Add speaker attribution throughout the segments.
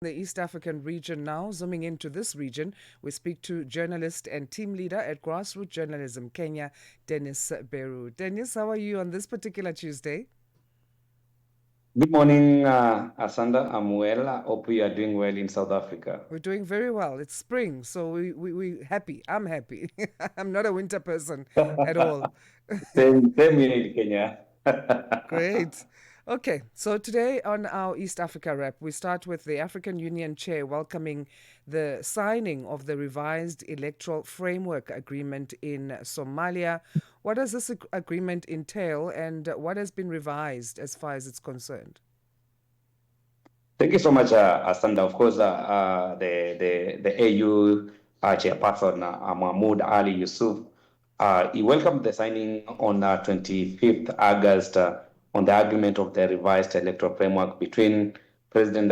Speaker 1: The East African region now. Zooming into this region, we speak to journalist and team leader at Grassroot Journalism Kenya, Dennis Beru. Dennis, how are you on this particular Tuesday?
Speaker 2: Good morning, Asanda. I'm well. I hope you are doing well in South Africa.
Speaker 1: We're doing very well. It's spring, so we happy. I'm happy. I'm not a winter person at all.
Speaker 2: Same here in Kenya.
Speaker 1: Great. Okay, so today on our East Africa Wrap, we start with the African Union Chair welcoming the signing of the revised electoral framework agreement in Somalia. What does this agreement entail, and what has been revised as far as it's concerned?
Speaker 2: Thank you so much, Asanda. Of course, the AU chairperson, Mahmoud Ali Yusuf, he welcomed the signing on 25th August on the agreement of the revised electoral framework between President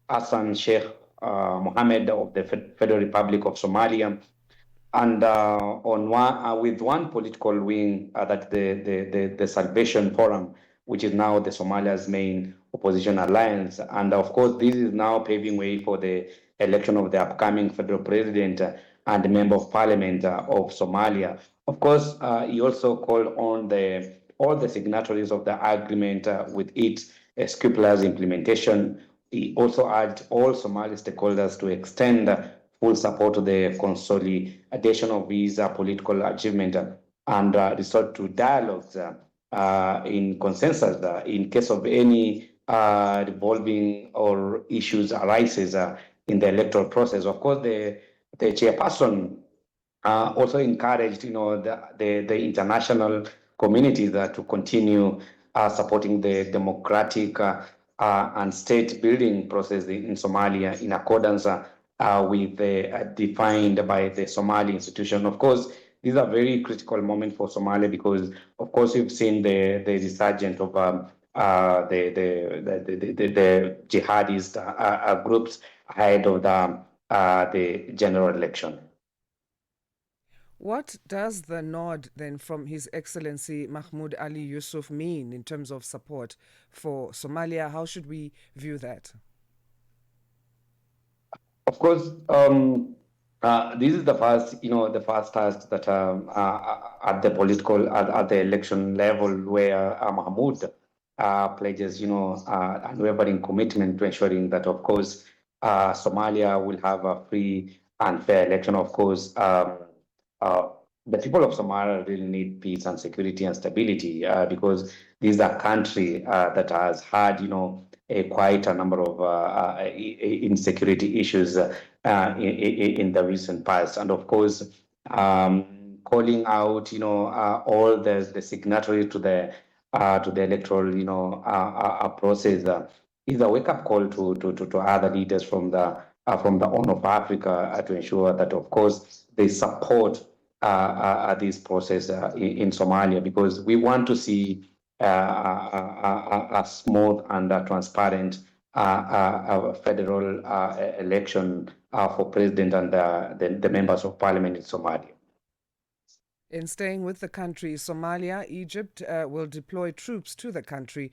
Speaker 2: Hassan Sheikh Mohammed of the Federal Republic of Somalia and on one with one political wing that the Salvation Forum, which is now the Somalia's main opposition alliance, and of course this is now paving way for the election of the upcoming federal president and member of parliament of Somalia. Of course, he also called on the all the signatories of the agreement with its scrupulous implementation. He also urged all Somali stakeholders to extend full support to the consolidation of these political achievement and resort to dialogues in consensus in case of any revolving or issues arises in the electoral process. Of course, the chairperson also encouraged, the international community to continue supporting the democratic and state building process in Somalia in accordance with the defined by the Somali institution. Of course, these are very critical moments for Somalia because, of course, we've seen the resurgence of the jihadist groups ahead of the general election.
Speaker 1: What does the nod then from His Excellency Mahmoud Ali Yusuf mean in terms of support for Somalia? How should we view that?
Speaker 2: Of course, this is the first task that at the political at the election level where Mahmoud pledges, unwavering commitment to ensuring that, of course, Somalia will have a free and fair election. Of course, uh, the people of Somalia really need peace and security and stability because this is a country that has had, quite a number of insecurity issues in the recent past. And of course, calling out, all the signatories to the electoral, process is a wake-up call to other leaders from the Horn of Africa to ensure that, of course, they support this process in Somalia because we want to see a smooth and transparent federal election for president and the members of parliament in Somalia.
Speaker 1: In staying with the country, Somalia, Egypt will deploy troops to the country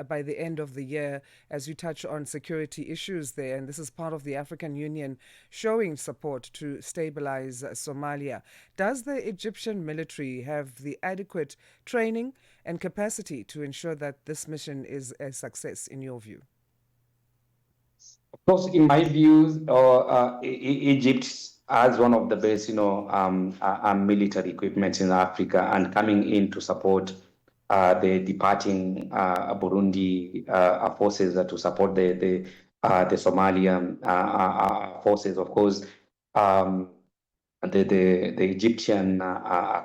Speaker 1: by the end of the year, as you touch on security issues there. And this is part of the African Union showing support to stabilize Somalia. Does the Egyptian military have the adequate training and capacity to ensure that this mission is a success, in your view?
Speaker 2: Of course, in my views, Egypt has one of the best, military equipment in Africa, and coming in to support the departing Burundi forces to support the Somalian forces. Of course, um, the Egyptian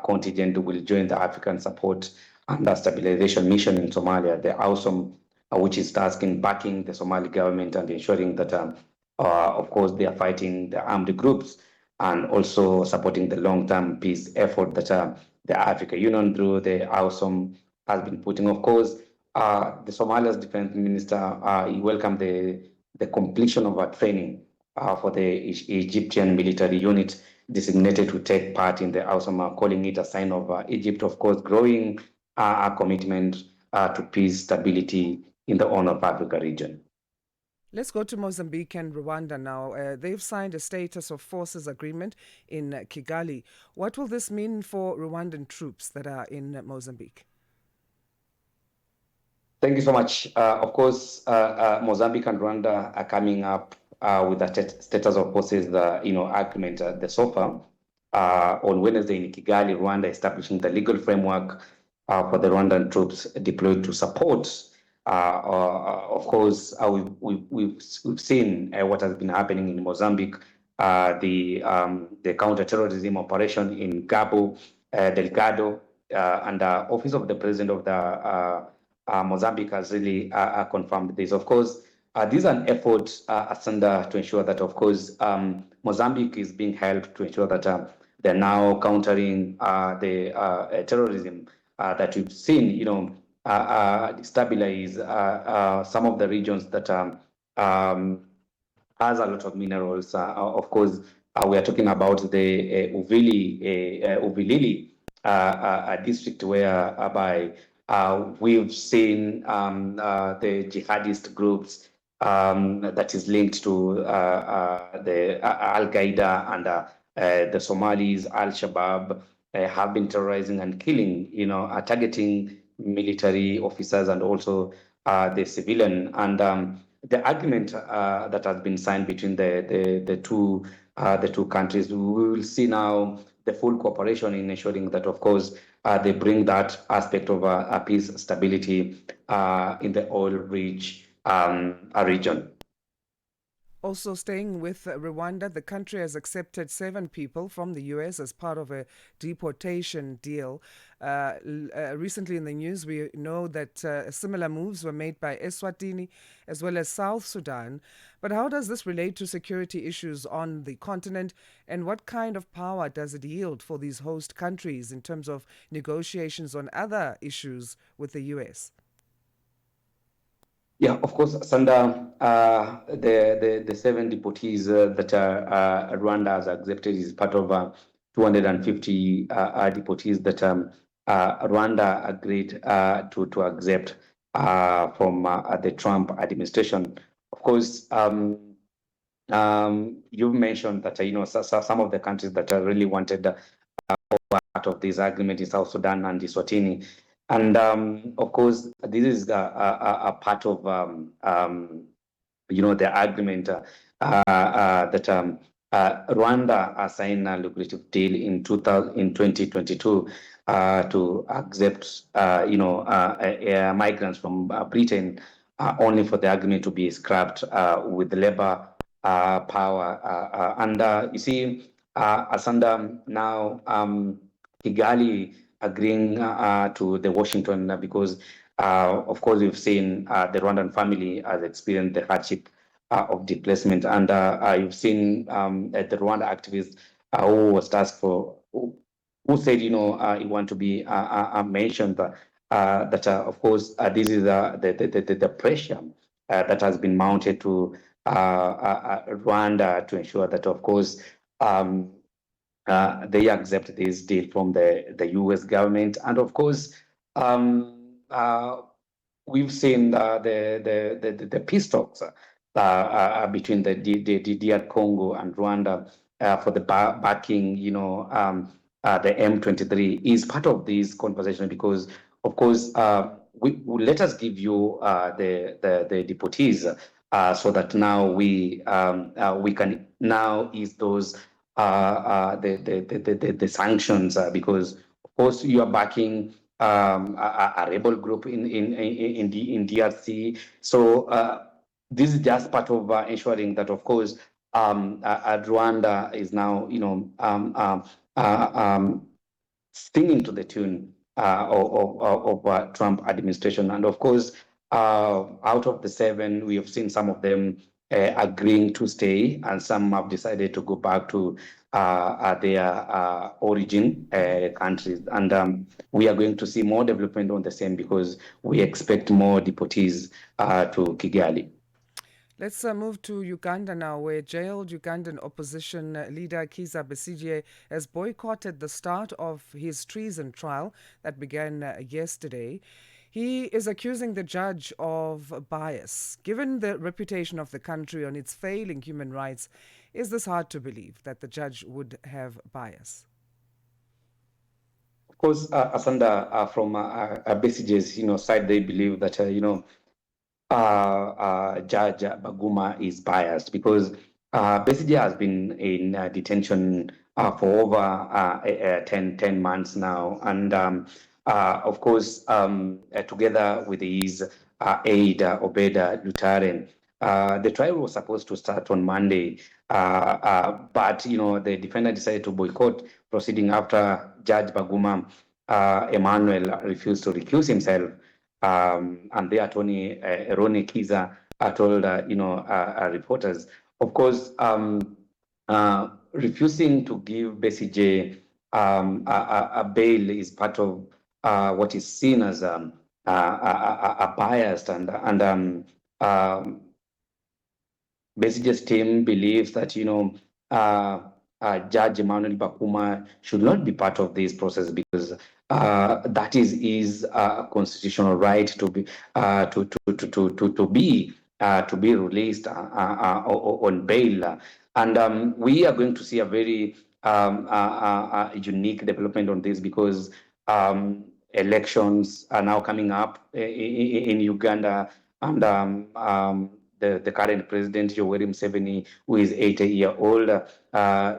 Speaker 2: contingent will join the African support and the stabilization mission in Somalia, the AWSOM, which is tasking backing the Somali government and ensuring that, of course, they are fighting the armed groups and also supporting the long-term peace effort that the African Union through the AWSOM has been putting. Of course, the Somalia's defense minister, he welcomed the completion of our training for the Egyptian military unit designated to take part in the AWSOM, calling it a sign of Egypt, of course, growing commitment to peace, stability in the Horn of Africa region.
Speaker 1: Let's go to Mozambique and Rwanda now. They've signed a status of forces agreement in Kigali. What will this mean for Rwandan troops that are in Mozambique?
Speaker 2: Thank you so much. Of course, Mozambique and Rwanda are coming up with the status of forces, agreement, the SOFA, on Wednesday in Kigali, Rwanda, establishing the legal framework for the Rwandan troops deployed to support. Of course, we've seen what has been happening in Mozambique, the counter-terrorism operation in Cabo Delgado, and the Office of the President of the Mozambique has really confirmed this. Of course, this is an effort, Asanda, to ensure that, of course, Mozambique is being helped to ensure that they're now countering the terrorism that we've seen, destabilize some of the regions that has a lot of minerals. Of course, we are talking about the Uvilili district whereby we've seen the jihadist groups that is linked to the Al Qaeda and the Somalis, Al Shabaab, have been terrorizing and killing, targeting military officers and also the civilian. And the agreement that has been signed between the two countries, we will see now the full cooperation in ensuring that, of course, they bring that aspect of peace, stability in the oil-rich region.
Speaker 1: Also, staying with Rwanda, the country has accepted 7 people from the US as part of a deportation deal. Recently in the news, we know that similar moves were made by Eswatini as well as South Sudan. But how does this relate to security issues on the continent, and what kind of power does it yield for these host countries in terms of negotiations on other issues with the US?
Speaker 2: Yeah, of course, Sanda, the 7 deportees that Rwanda has accepted is part of 250 deportees that Rwanda agreed to accept from the Trump administration. Of course, you've mentioned that some of the countries that really wanted part of this agreement in South Sudan and Eswatini. And of course, this is a part of the agreement that Rwanda signed a lucrative deal in 2022 to accept migrants from Britain, only for the agreement to be scrapped with labor power. And you see, Asanda, now Kigali agreeing to the Washington because, of course, we've seen the Rwandan family has experienced the hardship of displacement, and you've seen the Rwanda activist who was tasked for, who said, he want to be mentioned that, of course, this is the pressure that has been mounted to Rwanda to ensure that, of course, they accept this deal from the US government. And of course, we've seen the peace talks between the DR Congo and Rwanda for the backing, the M23 is part of this conversation because, of course, let us give you the deportees so that now we can now ease those the sanctions because, of course, you are backing a rebel group in DRC. So this is just part of ensuring that, of course, Rwanda is now, singing to the tune of Trump administration. And of course, out of the 7, we have seen some of them agreeing to stay, and some have decided to go back to their origin countries. And we are going to see more development on the same because we expect more deportees to Kigali.
Speaker 1: Let's move to Uganda now, where jailed Ugandan opposition leader Kizza Besigye has boycotted the start of his treason trial that began yesterday. He is accusing the judge of bias. Given the reputation of the country on its failing human rights, is this hard to believe that the judge would have bias?
Speaker 2: Of course, Asanda, from BCJ's side, they believe that Judge Baguma is biased because BCJ has been in detention for over 10 months now. And of course, together with his aide, Obeda Lutaren, the trial was supposed to start on Monday. But, the defendant decided to boycott proceeding after Judge Baguma Emmanuel refused to recuse himself. And the attorney, Ronnie Kiza, told reporters, of course, refusing to give Bessie J a bail is part of what is seen as a biased and Besij's team believes that Judge Emmanuel Bakuma should not be part of this process because that is his constitutional right to be to be released on bail, and we are going to see a very unique development on this because elections are now coming up in Uganda, and the current president, Yoweri Museveni, who is 80-year-old,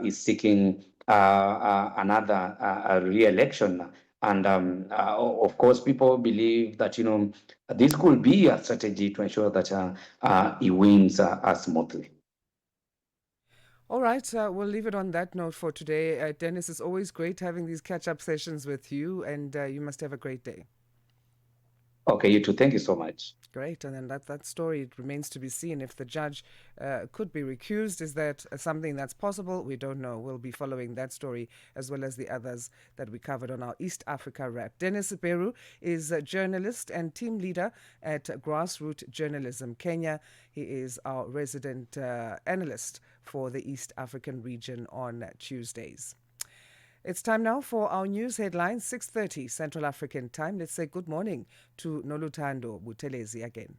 Speaker 2: is seeking another re-election. And of course, people believe that this could be a strategy to ensure that he wins smoothly.
Speaker 1: All right, we'll leave it on that note for today. Dennis, it's always great having these catch up sessions with you, and you must have a great day.
Speaker 2: Okay, you too. Thank you so much.
Speaker 1: Great, and then that story, it remains to be seen if the judge could be recused. Is that something that's possible? We don't know. We'll be following that story as well as the others that we covered on our East Africa Wrap. Dennis Beru is a journalist and team leader at Grassroot Journalism Kenya. He is our resident analyst for the East African region on Tuesdays. It's time now for our news headlines, 6:30 Central African time. Let's say good morning to Nolutando Butelezi again.